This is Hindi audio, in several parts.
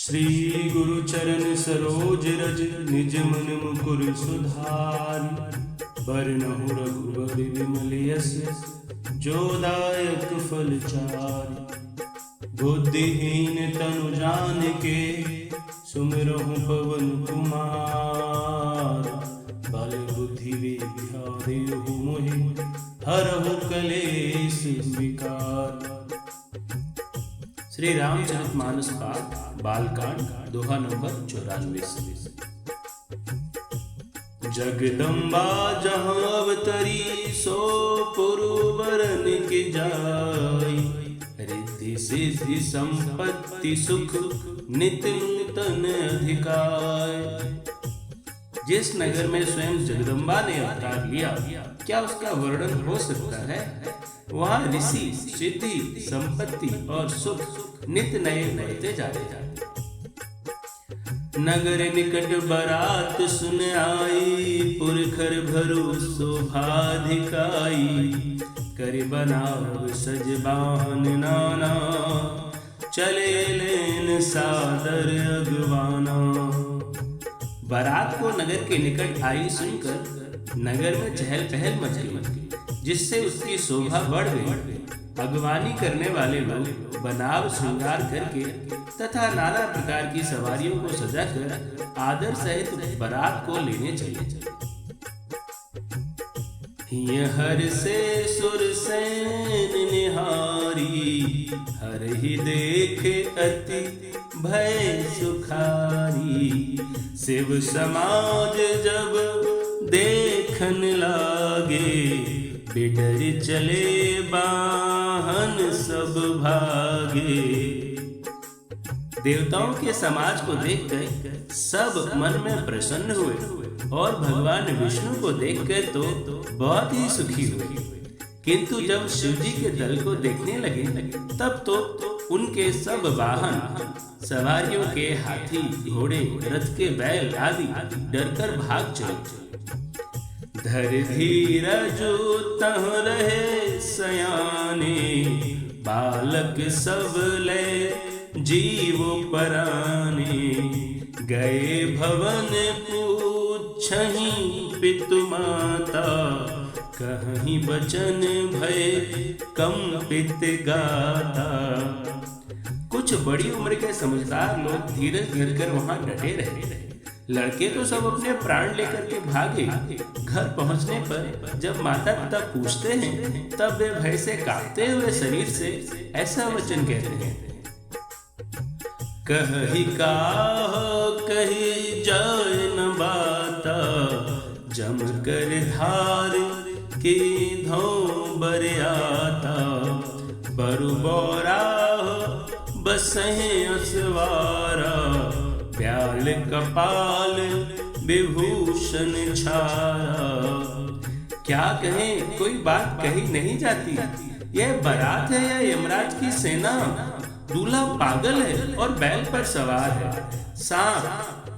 श्री गुरु चरण सरोज रज निज मन मुकुर सुधारि। बरनहु रघुबर विमल यस जो दायक फल चारि। बुद्धिहीन तनु जानिके सुमिरहु पवन कुमार। बल बुद्धि विद्या देहु मोहि हरहु कलेश विकार। श्री रामचरितमानस पाठ बालकांड दोहा नंबर 94। जगदम्बा जहाँ अवतरी सो पुरबरन के जाई। रिद्धि सिद्धि संपत्ति सुख नित्य नूतन अधिकार। जिस नगर में स्वयं जगदम्बा ने अवतार लिया, क्या उसका वर्णन हो सकता है। वहाँ ऋषि सिद्धि संपत्ति और सुख नित्य नए बढ़ते जाते। नगर निकट बारात सुन आई। पुरखर भरु शोभाधिकाई। कर बनाव सज बाहन नाना। चले लेन सादर अगवाना। बारात को नगर के निकट आई सुनकर नगर में चहल पहल मच गई, जिससे उसकी शोभा बढ़ गई। अगवानी करने वाले लोग बनाव श्रृंगार करके तथा नाना प्रकार की सवारियों को सजाकर आदर सहित बारात को लेने चले। हर से सुरसैन निहारी। हर ही देखे अति भय सुखारी। शिव समाज जब देखन लागे। बिडर चले बाहन सब भागे। देवताओं के समाज को देखकर सब मन में प्रसन्न हुए और भगवान विष्णु को देखकर तो बहुत ही सुखी हुए। किंतु जब शिवजी के दल को देखने लगे तब तो उनके सब वाहन सवारियों के हाथी घोड़े रथ के बैल आदि डरकर भाग चले। धर धीरज तह रहे सयाने। बालक सब ले जीवो पराने। गए भवन पूछहि पितु माता। कहीं बचन भय कंपित गाता। कुछ बड़ी उम्र के समझदार लोग धीरज धरकर वहां डटे रहे। लड़के तो सब अपने प्राण लेकर के भागे। घर पहुंचने पर जब माता पिता पूछते हैं तब वे भय से कांपते हुए शरीर से ऐसा वचन कहते हैं। कही काह कही जाय न बाता। जम कर धार की धो बरियाता। बरु बोरा बसहे असवारा। ब्याल कपाल विभूषण छाया। क्या कहें, कोई बात कही नहीं जाती। यह बारात है या यमराज की सेना। दूल्हा पागल है और बैल पर सवार है। सांप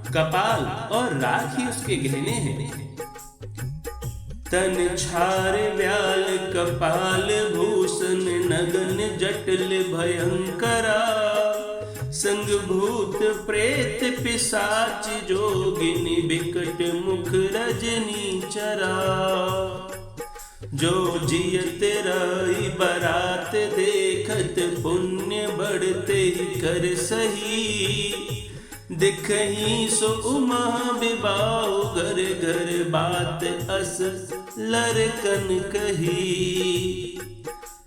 कपाल और राख ही उसके गहने हैं। तन छार ब्याल कपाल भूषण। नगन जटिल भयंकरा। संग भूत प्रेत पिशाच जोगिनी। बिकट मुख रजनी चरा। जो जियत रही बारात देखत। पुण्य बढ़ते ही कर सही। दिखही सो उमा विवाह। घर घर बात अस लरकन कही।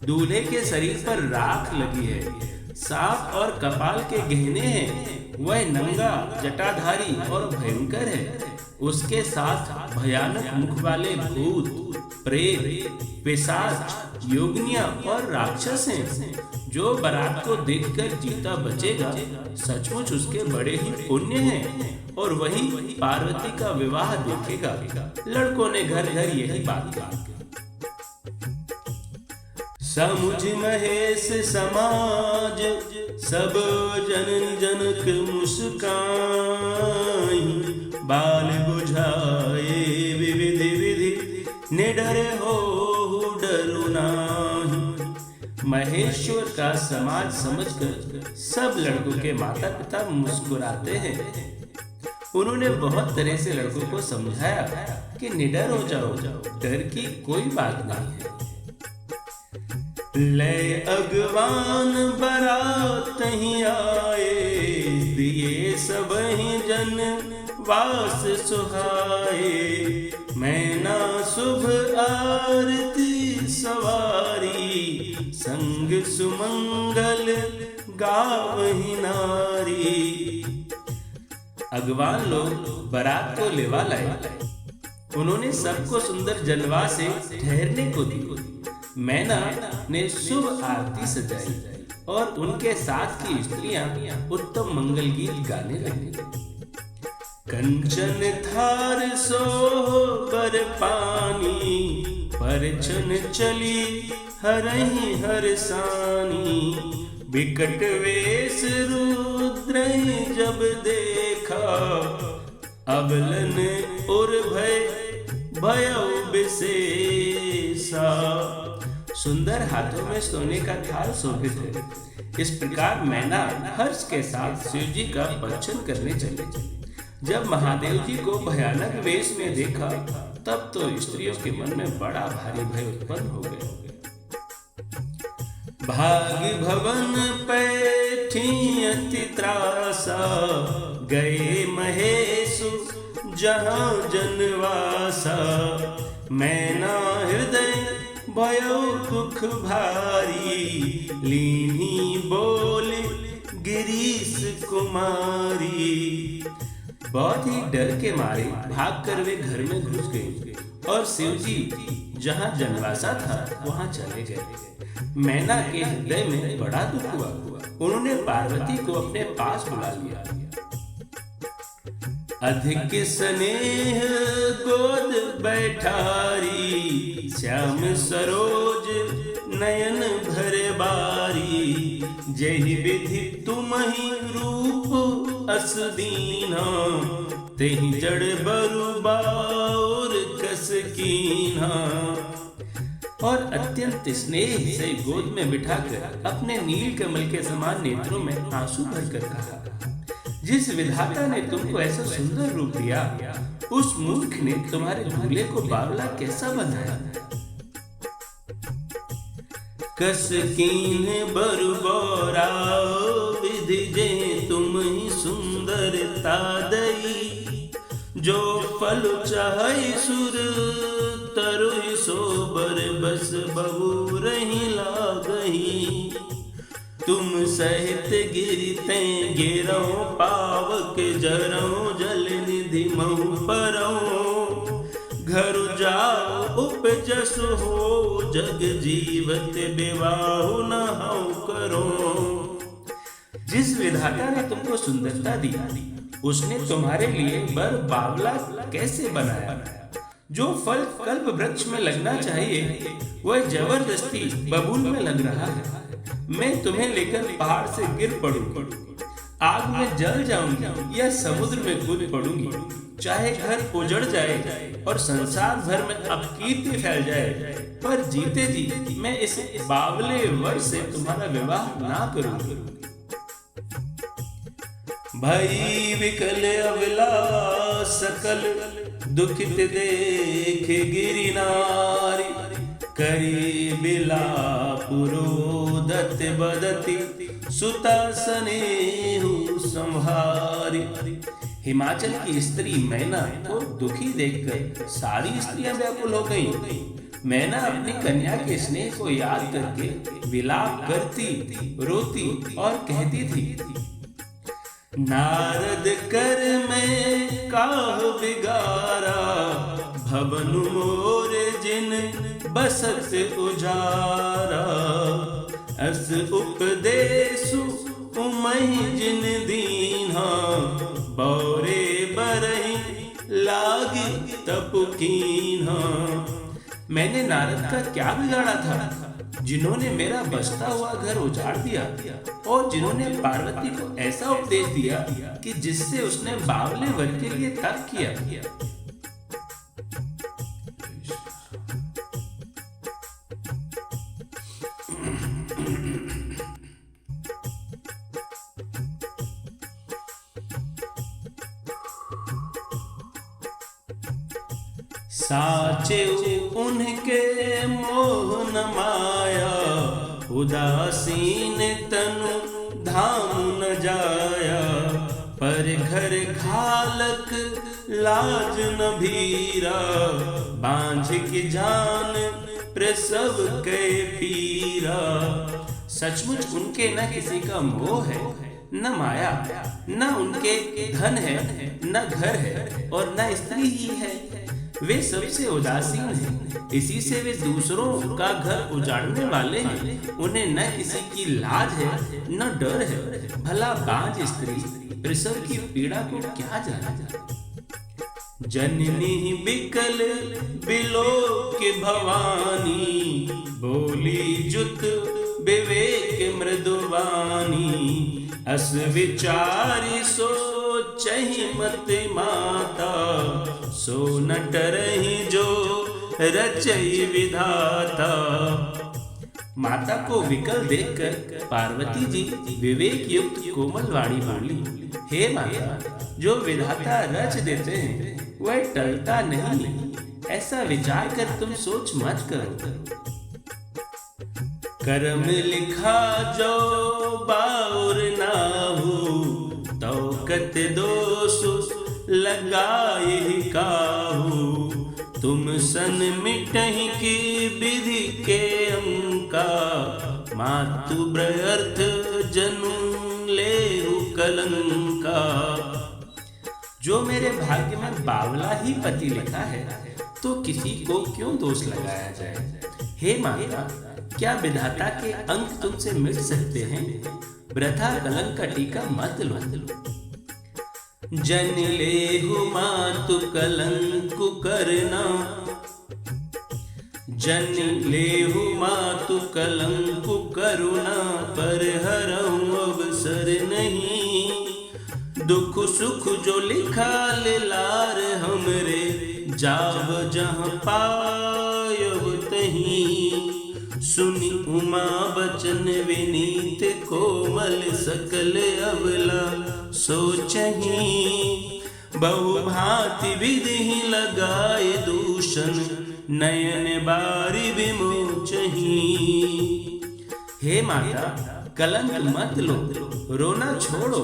दूल्हे के शरीर पर राख लगी है। सांप और कपाल के गहने हैं। वह नंगा जटाधारी और भयंकर है। उसके साथ भयानक मुख वाले भूत प्रेत पिशाच योगिनियां और राक्षस हैं। जो बारात को देखकर जीता बचेगा सचमुच उसके बड़े ही पुण्य हैं और वही पार्वती का विवाह देखेगा। लड़कों ने घर घर यही बात कही। समुझ महेश समाज सब जनन जनक मुस्काई। बाल बुझाए विविधि विधि निडर हो डरु नाही। महेश्वर का समाज समझकर सब लड़कों के माता पिता मुस्कुराते हैं। उन्होंने बहुत तरह से लड़कों को समझाया कि निडर हो जाओ, डर की कोई बात नहीं है। ले अगवान बारात ही आए, दिए सब ही जन वास सुहाए। मैना शुभ आरती सवारी, संग सुमंगल गावही नारी। अगवान लोग बारात को लेवा लाए। उन्होंने सबको सुंदर जनवा से ठहरने को दी। मैना ने शुभ आरती सजाई और उनके साथ की स्त्रियां उत्तम मंगल गीत गाने लगी। कंचन थार सोबर पानी, परछन चली हरहि हरसानी। विकट वेश रुद्र जब देखा, अबलन उर भय भयउ विशेषा। सुंदर हाथों में सोने का थाल शोभित है। इस प्रकार मैना हर्ष के साथ शिव जी का भक्षण करने चले। जब महादेव जी को भयानक वेश में देखा, तब तो स्त्रियों के मन में बड़ा भारी भय उत्पन्न हो गया। भाग्य भवन पैठी अति त्रासा, गए महेशु जहाँ जनवासा। मैना हृदय भयो दुख भारी, लीनी बोल गिरीश कुमारी। बहुत ही डर के मारे भागकर वे घर में घुस गए और शिव जी जहाँ जनवासा था वहाँ चले गए। मैना के हृदय में बड़ा दुख हुआ। उन्होंने पार्वती को अपने पास बुला लिया। अधिक स्नेह गोद बैठारी, श्याम सरोज नयन भरे बारी। जहि विधि तुम ही रूप अस दीना, तेहि जड़ बरु बाउर कस कीन्हा। और अत्यंत स्नेह से गोद में बिठाकर अपने नील कमल के समान नेत्रों में आंसू भरकर कहा, जिस विधाता ने तुमको ऐसा सुंदर रूप दिया, उस मूर्ख ने तुम्हारे दूल्हे को बावला कैसा बनाया। कस कीन बरु बोरा, विधि जे तुम ही सुंदरता दई। जो फल चाहे सुर तरु सोबर, बस बहु रही लागही। तुम सहित गिरते गिरो, पावक जरो जल निधि महु परो। घर जाओ उपजस हो, जग जीवत विवाह न हो करो। जिस विधाता ने तुमको सुंदरता दी, उसने तुम्हारे लिए बर बावला कैसे बनाया। जो फल कल्प वृक्ष में लगना चाहिए, वह जबरदस्ती बबूल में लग रहा है। मैं तुम्हें लेकर पहाड़ से गिर पड़ूंगी, आग में जल जाऊंगी या समुद्र में कूद पड़ूंगी। चाहे घर उजड़ जाए और संसार भर में अपकीर्ति फैल जाए, पर जीते जी मैं इस बावले वर से तुम्हारा विवाह ना करूंगी। भई विकल अबला सकल, दुखित देख गिरि नारी। करी बिलाप रोदत बदती, सुता स्नेहु संहारी। हिमाचल की स्त्री मैना को दुखी देखकर सारी स्त्रियां व्याकुल हो गईं। मैना अपनी कन्या के स्नेह को याद करके विलाप करती, रोती और कहती थी, नारद कर में काह बिगारा। भवन मोर जिन बसत उजारा। अस उपदेशु उमहि जिन दीन्हा। बौरे बरहि लागी तप कीन्हा। मैंने नारद का क्या बिगाड़ा था, जिन्होंने मेरा बसता हुआ घर उजाड़ दिया और जिन्होंने पार्वती को ऐसा उपदेश दिया कि जिससे उसने बावले वर के लिए तप किया। साचे उनके मोह न माया, उदासीन तनु धाम न जाया। पर घर घालक लाज न भीरा, बांझ की जान प्रसव के पीरा। सचमुच उनके न किसी का मोह है, न माया, न उनके धन है, न घर है और न स्त्री ही है। वे सबसे उदासीन हैं, इसी से वे दूसरों का घर उजाड़ने वाले हैं। उन्हें न किसी की लाज है, न डर है। भला बांझ स्त्री प्रसव की पीड़ा को क्या जाने। जननी बिकल बिलोक भवानी, बोली जुत विवेक मृदुवानी। अस विचारी सोचहि मत माता, सो न डरहि जो रचई विधाता। माता को विकल देखकर पार्वती जी विवेक युक्त कोमल वाणी बोली, हे माता, जो विधाता रच देते हैं वह टलता नहीं। ऐसा विचार कर तुम सोच मत करो। कर्म लिखा जो बाउर नाहु, तो कत दोष लगाए काहू। तुम सन मिटहि की विधि के अंका, मातु ब्रयर्थ जनु लेहु कलंका। जो मेरे भाग्य में बावला ही पति लिखा है, तो किसी को क्यों दोष लगाया जाए। हे माता, क्या विधाता के अंक तुमसे मिट सकते हैं। वृथा कलंक का टीका मत लो। जन लेहु मातु कलंक करना, जन लेहु मातु कलंक करुणा। पर हरहु अवसर नहीं, दुख सुख जो लिखा लार हमरे। जाव जहाँ पायब तहीं, सुनी उमा बचन विनीत कोमल। सकल अबला सोचही, बहु भांति विधि लगाए दूषण। नयन बारी विमोचही। हे माता, कलंक मत लो, रोना छोड़ो।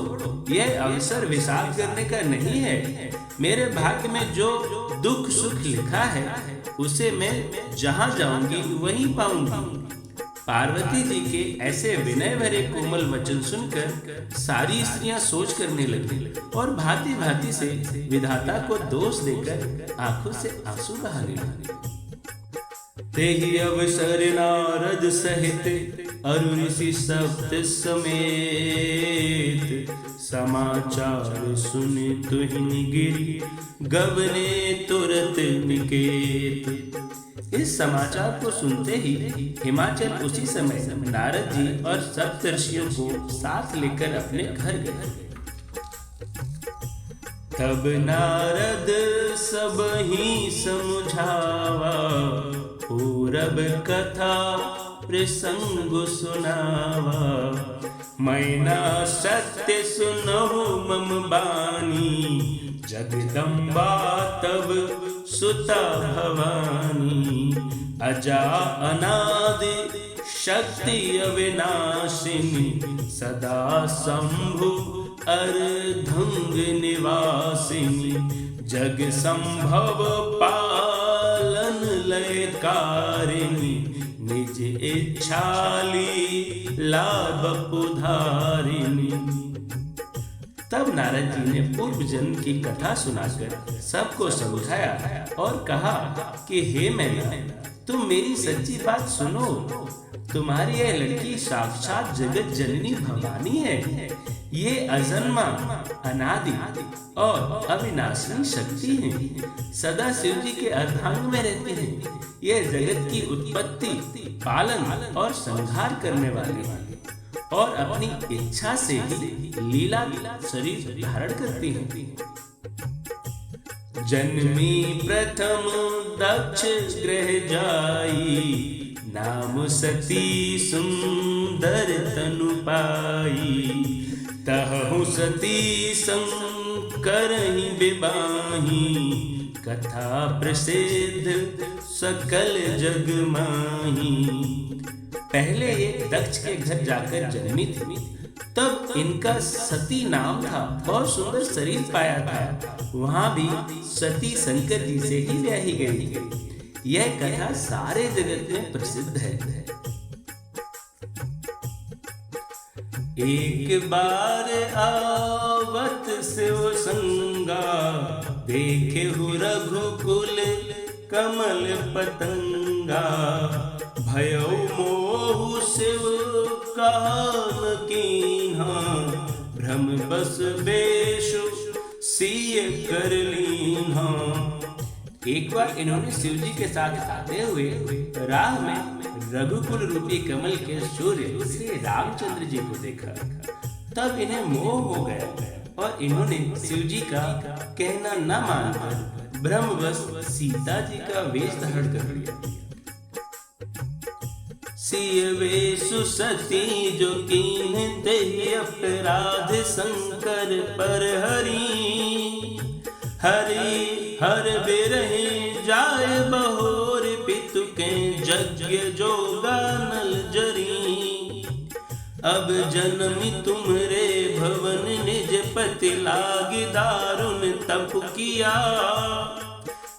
यह अवसर विषाद करने का नहीं है। मेरे भाग्य में जो दुख सुख लिखा है, उसे मैं जहां जाऊंगी वहीं पाऊंगी। पार्वती जी के ऐसे विनय भरे कोमल वचन सुनकर सारी स्त्रियां सोच करने लगी और भांति भांति से विधाता को दोष देकर आंखों से आंसू बहाने लगी। तेहि अवसर नारद सहित अरु ऋषि सप्त समेत। समाचार सुनि तुहिं गिरि, गबने तुरत निकेत। इस समाचार को सुनते ही हिमाचल उसी समय नारद जी और सप्तर्षियों को साथ लेकर अपने घर गए। तब नारद सब ही समझावा, पूरब कथा प्रसंग सुनावा। मैना सत्य सुनहु मम बानी, जगदम्बा तब सुता भवानी। अजा अनादि शक्ति अविनाशिनी, सदा शंभु अर्धंग निवासिनी। जग संभव पालन लयकारिणी, निज इच्छाली लाभ पुधारिणी। तब नारद जी ने पूर्व जन्म की कथा सुनाकर सबको समझाया और कहा कि हे मैना, तुम मेरी सच्ची बात सुनो। तुम्हारी यह लड़की साक्षात जगत जननी भवानी है। ये अजन्मा, अनादि और अविनाशी शक्ति है। सदा शिव जी के अर्धांग में रहती है। ये जगत की उत्पत्ति, पालन और संहार करने वाली है और अपनी इच्छा से ही लीला शरीर धारण करती है। जन्मी प्रथम दक्ष गृह जाई, नाम सती सुंदर तनु पाई। तहु सती संग करहि विबाही, कथा प्रसिद्ध सकल जग माही। पहले ये दक्ष के घर जाकर जन्मी थी, तब इनका सती नाम था। बहुत सुंदर शरीर पाया था। वहां भी सती शंकर जी से ही ब्याही गई थी। यह कथा सारे जगत में प्रसिद्ध है। एक बार आवत शिव संगा, देखे हु रघुकुल कमल पतंगा। भयो मोहु शिव कान कीन्हा, भ्रम बस बेशु सिय कर लीन्हा। एक बार इन्होंने शिव जी के साथ आते हुए राह में रघुकुल रूपी कमल के सूर्य श्री रामचंद्र जी को देखा। तब इन्हें मोह हो गया और इन्होंने शिव जी का कहना न मानकर ब्रह्मवश सीता जी का वेश धारण कर लिया। सिय वेशु सती जो कीन्हते अपराध शंकर पर हरि। हरि हर बिरहि जाय बहोर, पितु के यज्ञ जोगा नल जरी। अब जन्मी तुमरे भवन, निज पति लागे दारुण तप किया।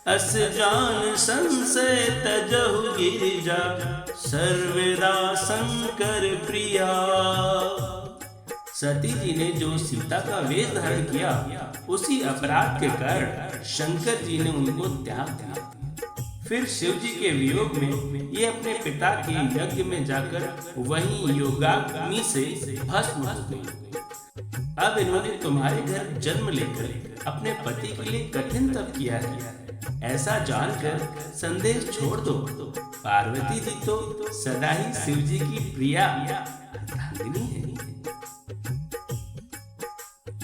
अस जान संशय तजहु गिरिजा, सर्वदा शंकर प्रिया। सती जी ने जो सीता का वेश धारण किया, उसी अपराध के कारण शंकर जी ने उनको त्याग दिया। फिर शिव जी के वियोग में ये अपने पिता के यज्ञ में जाकर वहीं योगाग्नि से भस्म हो गई। अब इन्होंने तुम्हारे घर जन्म लेकर अपने पति के लिए कठिन तप किया है, ऐसा जानकर संदेश छोड़ दो। पार्वती जी तो सदा ही शिव जी की प्रिया अर्धांगिनी है।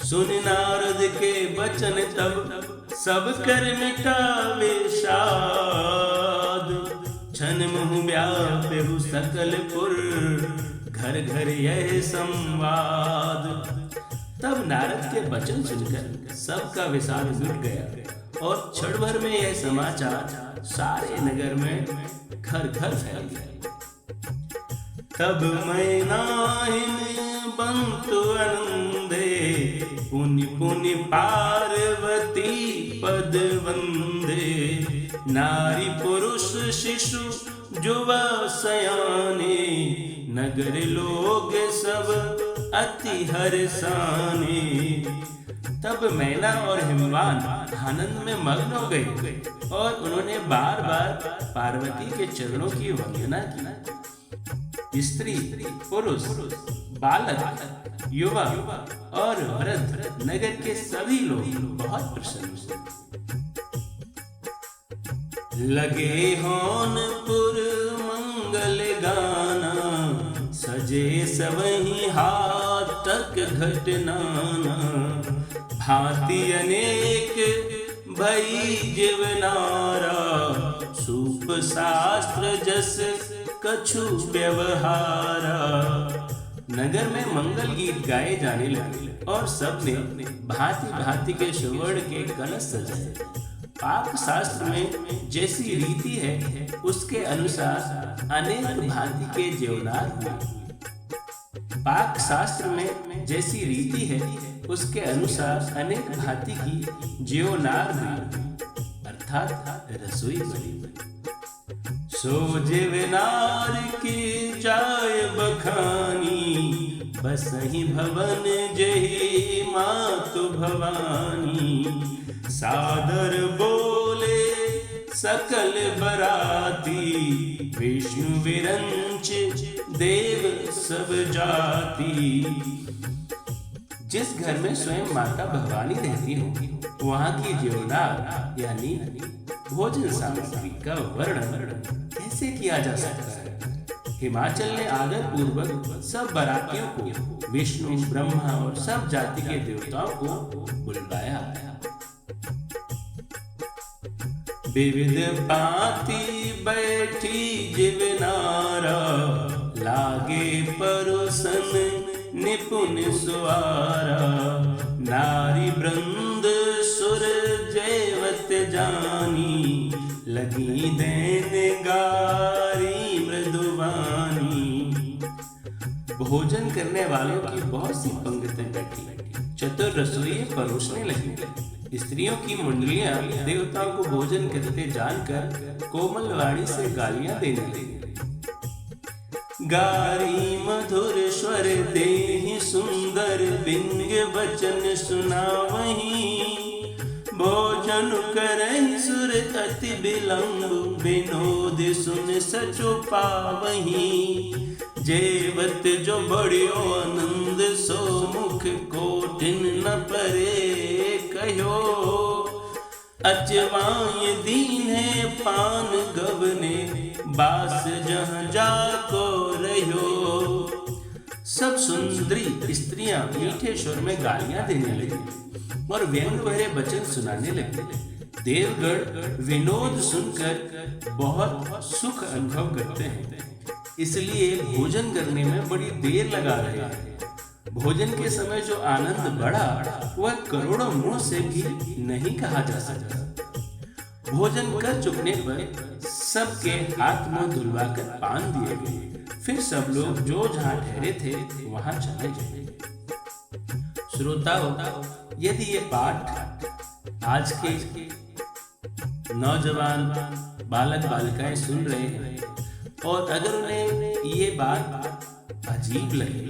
सुन नारद के वचन तब सब कर मिटावे साध। छन मुह व्यापे सकल पुर, घर घर यह संवाद। तब नारद के वचन सुनकर सबका विषाद मिट गया और क्षण भर में यह समाचार सारे नगर में घर घर फैल गया। तब मैं नाहिन बंतु आनंदे, पुनि पुनि पार्वती पद वंदे। नारी पुरुष शिशु जुवा सयाने, नगर लोग सब अति हर्षाने। तब मैना और हिमवान आनंद में मग्न हो गए और उन्होंने बार बार पार्वती के चरणों की वंदना की। स्त्री, पुरुष, बालक, युवा और वृद्ध, नगर के सभी लोग बहुत प्रसन्न लगे। होनपुर मंगल गाना, सजे सबहि हाथक घटनाना। भांति अनेक भई जीवनारा, सूप शास्त्र जस कछु व्यवहारा। नगर में मंगल गीत गाए जाने लगे और सबने भांति भांति के सुवर्ण के कलश सजाए। पाक शास्त्र में जैसी रीति है उसके अनुसार अनेक भांति के जेवनार हुए। पाक शास्त्र में जैसी रीति है उसके अनुसार अनेक भांति की जेवनार हुई, अर्थात रसोई बनी। सो जीवनार की जाय बखानी, बसहि भवन जहि मातु भवानी। सादर बोले सकल बराती, विष्णु विरंच देव सब जाति। जिस घर में स्वयं माता भवानी रहती हो, वहाँ की जेवनार यानी भोजन सामग्री का वर्णन कैसे किया जा सकता है। हिमाचल ने आदर पूर्वक सब बरातियों को, विष्णु, ब्रह्मा और सब जाति के देवताओं को बुलवाया। विविध पाती बैठी जीवनारा, लागे परोसन निपुण सुआरा। नारी वृंद सुर जयवत जानी, लगी देने गारी मृदुवानी। भोजन करने वालों की बहुत सी पंक्तियां बैठी, चतुर रसोई परोसने लगी। स्त्रियों की मंडलियां देवताओं को भोजन करते जानकर कोमल वाणी से गालियां देने लगी। गारी मधुर स्वर देहि सुंदर, बिंग वचन सुनावहीं। भोजन करहि सुर अति विलंब, विनोद सुन सचो पावहीं। जेवत जो बड़ियो आनंद, सो मुख कोटिन न परे कहो। अचवाय दीन्हे पान गवने, बास जहाँ जाको रहो। सब सुंदरी स्त्रियां मीठे स्वर में गालियां देने लगी और व्यंग भरे वचन सुनाने लगी। देवगण विनोद सुनकर बहुत सुख अनुभव करते हैं, इसलिए भोजन करने में बड़ी देर लगा रहे हैं। भोजन के समय जो आनंद बढ़ा वह करोड़ों मुंह से भी नहीं कहा जा सकता। भोजन कर चुकने पर सबके हाथ मुंह धुलवाकर पान दिए गए। फिर सब लोग जो जहां ठहरे थे वहां चले गए। श्रोताओं, यदि ये पाठ आज के नौजवान बालक बालिकाएं सुन रहे हैं और अगर उन्हें ये बात अजीब लगे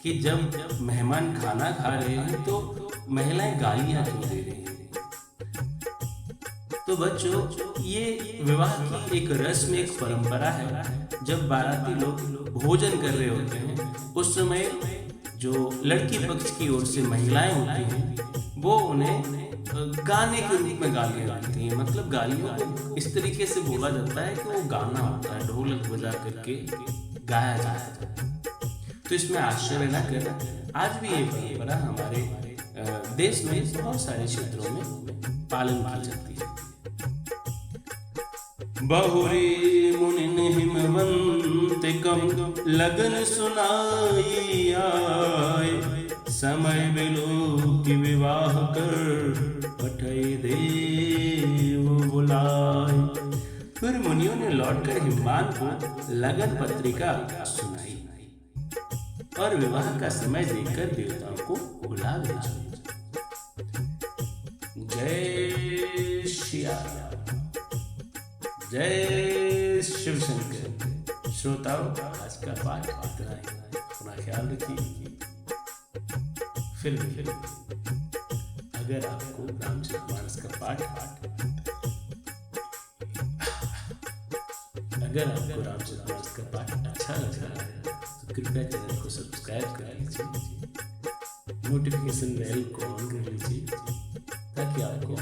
कि जब मेहमान खाना खा रहे हैं तो महिलाएं गालियां क्यों दे रही हैं, तो बच्चों, ये विवाह की एक रस्म, एक परंपरा है। जब बाराती लोग भोजन कर रहे होते हैं उस समय जो लड़की पक्ष की ओर से महिलाएं होती हैं वो उन्हें गाने के रूप में गालियां गाती हैं। मतलब गालियों को इस तरीके से बोला जाता है कि वो गाना होता है, ढोलक बजा करके गाया जाता है। तो इसमें आश्चर्य न करना, आज भी ये परंपरा हमारे देश में बहुत सारे क्षेत्रों में पालन की जाती है। बहुरी मुनिन हिमवंत कम, लगन सुनाई आए। समय बिलो की विवाह कर, पठई देव बुलाए। फिर मुनियों ने लौटकर हिमवान को लगन पत्रिका सुनाई और विवाह का समय देखकर देवताओं को बुला भेजा। जय श्री जय शिव शंकर। श्रोताओं, आज का पाठ इतना ही। अपना ख्याल रखिए। फिर अगर आपको रामचरितमानस का पाठ अच्छा लग रहा है तो कृपया चैनल को सब्सक्राइब कर लीजिए, नोटिफिकेशन बेल को ऑन कर लीजिए ताकि आपको